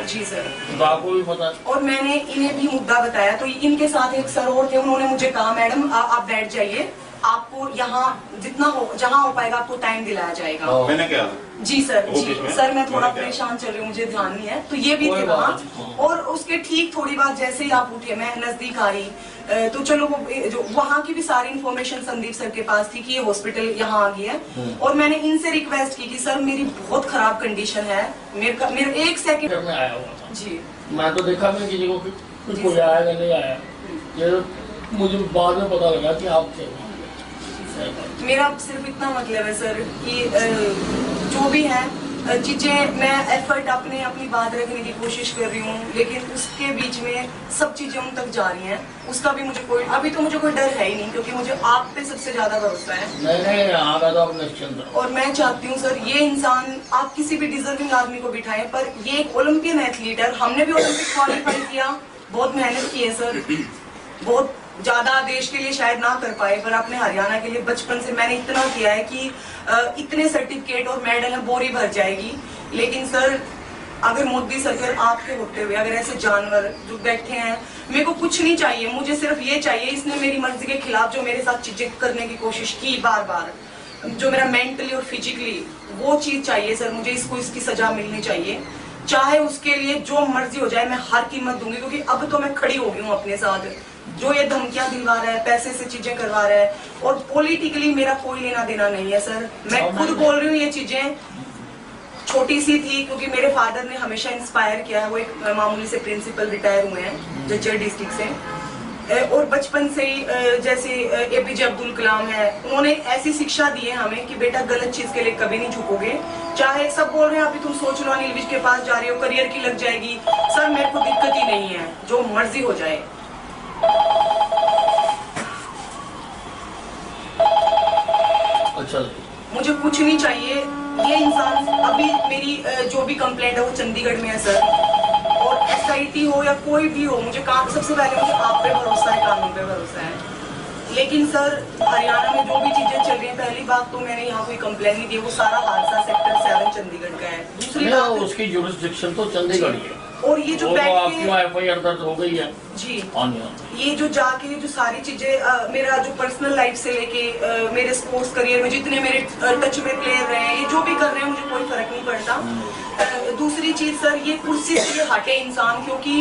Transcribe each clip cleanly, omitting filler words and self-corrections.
जी sir, तो आपको भी पता है। और मैंने इन्हें भी मुद्दा बताया तो इनके साथ एक सर और थे, उन्होंने मुझे कहा मैडम आप बैठ जाइए, आपको यहाँ जितना हो जहाँ हो पाएगा आपको टाइम दिलाया जाएगा। मैंने क्या जी सर, जी सर, मैं थोड़ा परेशान चल रही हूँ, मुझे ध्यान नहीं है, तो ये भी थे वहाँ। और उसके ठीक थोड़ी बात जैसे ही आप उठे, मैं नजदीक आ रही तो चलो वो जो वहाँ की भी सारी इन्फॉर्मेशन संदीप सर के पास थी कि ये हॉस्पिटल यहाँ आ गया है। और मैंने इनसे रिक्वेस्ट की कि सर मेरी बहुत खराब कंडीशन है, मेरे एक सेकंड में आया हुआ था जी, मैं तो देखा मैं किसी को कोई आया या नहीं आया, ये मुझे बाद में पता लगा कि आप थे। मेरा सिर्फ इतना मतलब है सर कि जो भी है चीजें मैं एफर्ट अपनी बात रखने की कोशिश कर रही हूँ, लेकिन उसके बीच में सब चीजें उन तक जा रही हैं। उसका भी मुझे कोई अभी तो मुझे कोई डर है ही नहीं, क्योंकि मुझे आप पे सबसे ज्यादा भरोसा है। नहीं यहाँ का तो आप निश्चिंत। और मैं चाहती हूँ सर ये इंसान आप किसी भी डिजर्विंग आदमी को बिठाएं, पर ये एक ओलंपियन एथलीट है, हमने भी ओलंपिक क्वालिफाई किया, बहुत मेहनत की है सर, बहुत ज्यादा देश के लिए शायद ना कर पाए, पर अपने हरियाणा के लिए बचपन से मैंने इतना किया है कि इतने सर्टिफिकेट और मेडल है बोरी भर जाएगी। लेकिन सर अगर मोदी सरकार आपके होते हुए अगर ऐसे जानवर जो बैठे हैं, मेरे को कुछ नहीं चाहिए, मुझे सिर्फ ये चाहिए, इसने मेरी मर्जी के खिलाफ जो मेरे साथ चीजें करने की कोशिश की बार बार, जो मेरा मेंटली और फिजिकली, वो चीज चाहिए सर मुझे, इसको इसकी सजा मिलनी चाहिए, चाहे उसके लिए जो मर्जी हो जाए, मैं हर कीमत दूंगी, क्योंकि अब तो मैं खड़ी हो गई हूँ अपने साथ। जो ये धमकियां दिलवा रहा है, पैसे से चीजें करवा रहा है, और पॉलिटिकली मेरा कोई लेना देना नहीं है सर, मैं खुद बोल रही हूँ, ये चीजें छोटी सी थी क्योंकि मेरे फादर ने हमेशा इंस्पायर किया है, वो एक मामूली से प्रिंसिपल रिटायर हुए हैं जज्जर डिस्ट्रिक्ट से, और बचपन से ही जैसे एपीजे अब्दुल कलाम है, उन्होंने ऐसी शिक्षा दी है हमें कि बेटा गलत चीज के लिए कभी नहीं झुकोगे, चाहे सब बोल रहे हैं अभी तुम सोच लो अनिल विज के पास जा रहे हो, करियर की लग जाएगी, सर मेरे को दिक्कत ही नहीं है, जो मर्जी हो जाए। अच्छा मुझे कुछ नहीं चाहिए, ये इंसान अभी मेरी जो भी कंप्लेंट है वो चंडीगढ़ में है सर, और एसआईटी हो या कोई भी हो, मुझे सबसे पहले मुझे आप पे भरोसा है, कानून पे भरोसा है। लेकिन सर हरियाणा में जो भी चीजें चल रही हैं, पहली बात तो मैंने यहाँ कोई कंप्लेन नहीं दी, वो सारा हादसा सेक्टर 7 चंडीगढ़ का है। दूसरी बात उसकी जुरिस्डिक्शन तो चंडीगढ़ ही है, और ये जो आपकी एफआईआर दर्ज हो गई है जी, हाँ। ये जो जाके जो सारी चीजें मेरा जो पर्सनल लाइफ से लेके मेरे स्पोर्ट्स करियर में जितने मेरे टच में प्लेयर रहे हैं, ये जो भी कर रहे हैं मुझे कोई फर्क नहीं पड़ता। दूसरी चीज सर ये कुर्सी से हटे इंसान, क्योंकि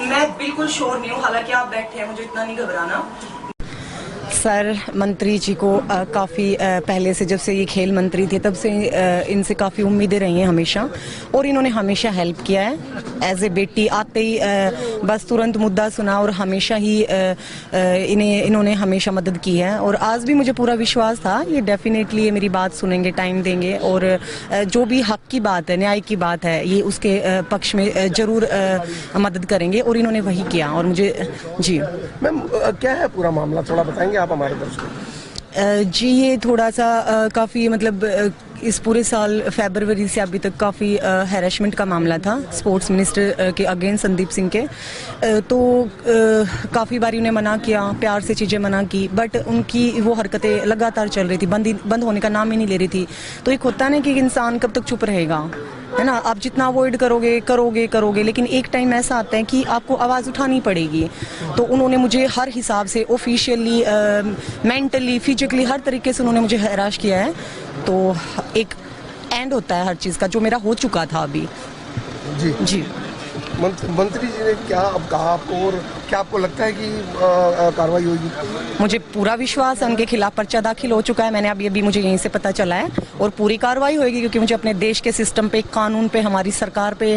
मैं बिल्कुल श्योर नहीं हूँ, हालांकि आप बैठे हैं मुझे इतना नहीं घबराना। सर मंत्री जी को काफ़ी पहले से, जब से ये खेल मंत्री थे तब से इनसे काफ़ी उम्मीदें रही हैं हमेशा, और इन्होंने हमेशा हेल्प किया है। एज ए बेटी आते ही बस तुरंत मुद्दा सुना, और हमेशा ही इन्होंने हमेशा मदद की है, और आज भी मुझे पूरा विश्वास था ये डेफिनेटली ये मेरी बात सुनेंगे, टाइम देंगे, और जो भी हक की बात है, न्याय की बात है, ये उसके पक्ष में जरूर मदद करेंगे, और इन्होंने वही किया। और मुझे जी मैम क्या है पूरा मामला, थोड़ा बताएंगे आप हमारे दर्शकों? जी ये थोड़ा सा काफ़ी मतलब इस पूरे साल फरवरी से अभी तक काफ़ी हैरेसमेंट का मामला था स्पोर्ट्स मिनिस्टर के अगेंस्ट संदीप सिंह के, तो काफ़ी बार उन्हें मना किया, प्यार से चीज़ें मना की, बट उनकी वो हरकतें लगातार चल रही थी, बंद होने का नाम ही नहीं ले रही थी। तो एक होता है ना कि इंसान कब तक चुप रहेगा, है ना, आप जितना अवॉइड करोगे, लेकिन एक टाइम ऐसा आता है कि आपको आवाज़ उठानी पड़ेगी। तो उन्होंने मुझे हर हिसाब से ऑफिशियली, मेंटली, फिजिकली, हर तरीके से उन्होंने मुझे हैरास किया है। तो एक एंड होता है हर चीज़ का, जो मेरा हो चुका था अभी। जी मंत्री जी ने क्या अब कहा आपको, और क्या आपको लगता है कि कार्रवाई होगी? मुझे पूरा विश्वास है, उनके खिलाफ पर्चा दाखिल हो चुका है, मैंने अभी मुझे यहीं से पता चला है, और पूरी कार्रवाई होगी, क्योंकि मुझे अपने देश के सिस्टम पे, कानून पे, हमारी सरकार पे,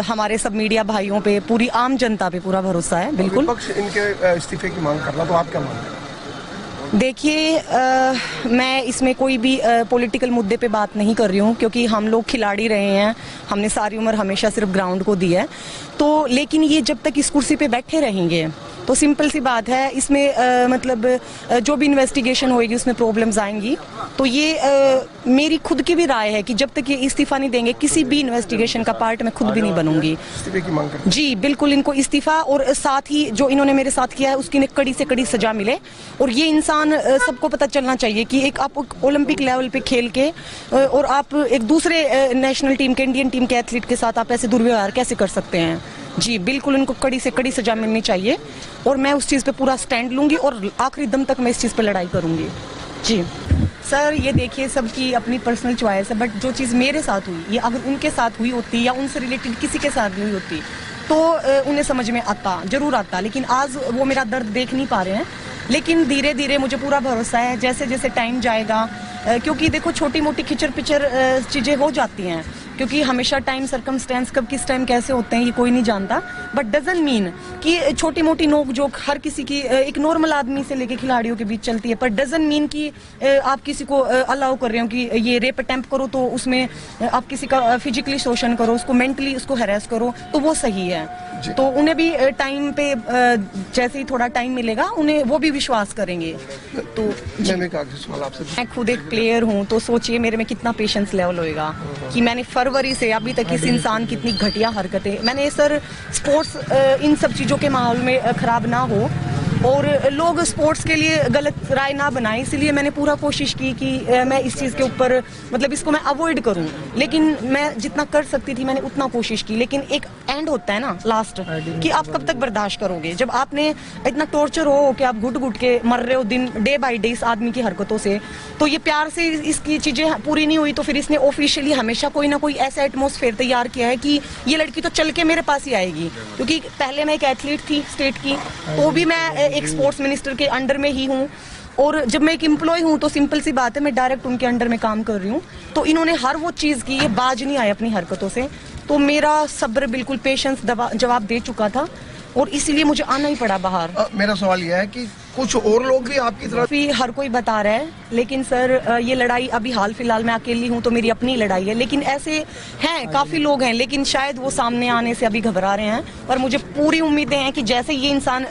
हमारे सब मीडिया भाइयों पे, पूरी आम जनता पे पूरा भरोसा है। बिल्कुल। विपक्ष इनके इस्तीफे की मांग कर रहा, तो आप क्या मांग रहे हैं? देखिए मैं इसमें कोई भी पॉलिटिकल मुद्दे पे बात नहीं कर रही हूँ, क्योंकि हम लोग खिलाड़ी रहे हैं, हमने सारी उम्र हमेशा सिर्फ ग्राउंड को दी है। तो लेकिन ये जब तक इस कुर्सी पे बैठे रहेंगे, तो सिंपल सी बात है इसमें मतलब जो भी इन्वेस्टिगेशन होएगी उसमें प्रॉब्लम्स आएंगी। तो ये मेरी खुद की भी राय है कि जब तक ये इस्तीफा नहीं देंगे किसी भी इन्वेस्टिगेशन का पार्ट मैं खुद भी नहीं बनूंगी। इस्तीफे की मांग करते जी बिल्कुल, इनको इस्तीफा और साथ ही जो इन्होंने मेरे साथ किया है उसकी इन्हें कड़ी से कड़ी सजा मिले। और ये इंसान सबको पता चलना चाहिए कि एक आप ओलंपिक लेवल पे खेल के और आप एक दूसरे नेशनल टीम के, इंडियन टीम के एथलीट के साथ आप ऐसे दुर्व्यवहार कैसे कर सकते हैं। जी बिल्कुल, इनको कड़ी से कड़ी सजा मिलनी चाहिए और मैं उस चीज़ पे पूरा स्टैंड लूंगी और आखिरी दम तक मैं इस चीज़ पे लड़ाई करूंगी। जी सर, ये देखिए सबकी अपनी पर्सनल चॉइस है, बट जो चीज़ मेरे साथ हुई ये अगर उनके साथ हुई होती या उनसे रिलेटेड किसी के साथ हुई होती तो उन्हें समझ में आता, जरूर आता। लेकिन आज वो मेरा दर्द देख नहीं पा रहे हैं। लेकिन धीरे धीरे मुझे पूरा भरोसा है जैसे जैसे टाइम जाएगा, क्योंकि देखो छोटी मोटी खिचर पिचर चीज़ें हो जाती हैं, क्योंकि हमेशा टाइम सर्कमस्टेंस कब किस टाइम कैसे होते हैं ये कोई नहीं जानता। बट डजंट मीन कि छोटी मोटी नोक जोक हर किसी की एक नॉर्मल आदमी से लेके खिलाड़ियों के बीच चलती है, पर डजंट मीन कि आप किसी को अलाउ कर रहे हो कि ये रेप अटेम्प्ट करो तो उसमें आप किसी का फिजिकली शोषण करो, उसको मेंटली उसको हैरेस करो, तो वो सही है। तो उन्हें भी टाइम पे जैसे ही थोड़ा टाइम मिलेगा उन्हें वो भी विश्वास करेंगे। तो मैं एक आखिरी सवाल आपसे, मैं खुद एक प्लेयर हूँ तो सोचिए मेरे में कितना पेशेंस लेवल होएगा कि मैंने फरवरी से अभी तक इस इंसान की इतनी घटिया हरकतें, मैंने सर स्पोर्ट्स इन सब चीज़ों के माहौल में खराब ना हो और लोग स्पोर्ट्स के लिए गलत राय ना बनाएं, इसलिए मैंने पूरा कोशिश की कि मैं इस चीज़ के ऊपर मतलब इसको मैं अवॉइड करूं। लेकिन मैं जितना कर सकती थी मैंने उतना कोशिश की, लेकिन एक एंड होता है ना लास्ट कि आप कब तक बर्दाश्त करोगे। जब आपने इतना टॉर्चर हो कि आप घुट घुट के मर रहे हो दिन डे बाई डे इस आदमी की हरकतों से, तो ये प्यार से इसकी चीज़ें पूरी नहीं हुई तो फिर इसने ऑफिशियली हमेशा कोई ना कोई ऐसा एटमॉस्फेयर तैयार किया है कि ये लड़की तो चल के मेरे पास ही आएगी। क्योंकि पहले मैं एक एथलीट थी स्टेट की, तो भी मैं एक स्पोर्ट्स मिनिस्टर के अंडर में ही हूँ, और जब मैं एक एम्प्लॉय हूँ तो सिंपल सी बात है मैं डायरेक्ट उनके अंडर में काम कर रही हूँ। तो इन्होंने हर वो चीज़ की, ये बाज नहीं आए अपनी हरकतों से। तो मेरा सब्र बिल्कुल पेशेंस जवाब दे चुका था और इसीलिए मुझे आना ही पड़ा बाहर। मेरा सवाल यह है कि कुछ और लोग भी आपकी तरफ भी हर कोई बता रहा है, लेकिन सर ये लड़ाई अभी हाल फिलहाल मैं अकेली हूँ तो मेरी अपनी लड़ाई है, लेकिन ऐसे हैं काफ़ी लोग हैं, लेकिन शायद वो सामने आने से अभी घबरा रहे हैं। पर मुझे पूरी उम्मीदें हैं कि जैसे ये इंसान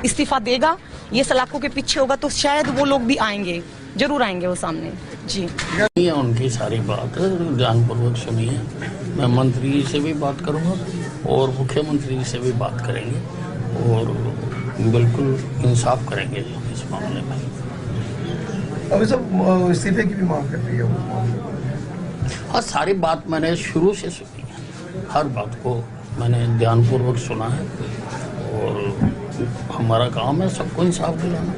इस्तीफा देगा, ये सलाखों के पीछे होगा, तो शायद वो लोग भी आएंगे, जरूर आएंगे वो सामने। जी ये उनकी सारी बात ध्यानपूर्वक सुनिए। मैं मंत्री से भी बात करूंगा और मुख्यमंत्री से भी बात करेंगे और बिल्कुल इंसाफ करेंगे इस मामले में। अभी सब इस्तीफे की भी मांग कर रही है वो। और सारी बात मैंने शुरू से सुनी है, हर बात को मैंने ध्यानपूर्वक सुना है और हमारा काम है सबको इंसाफ दिलाना।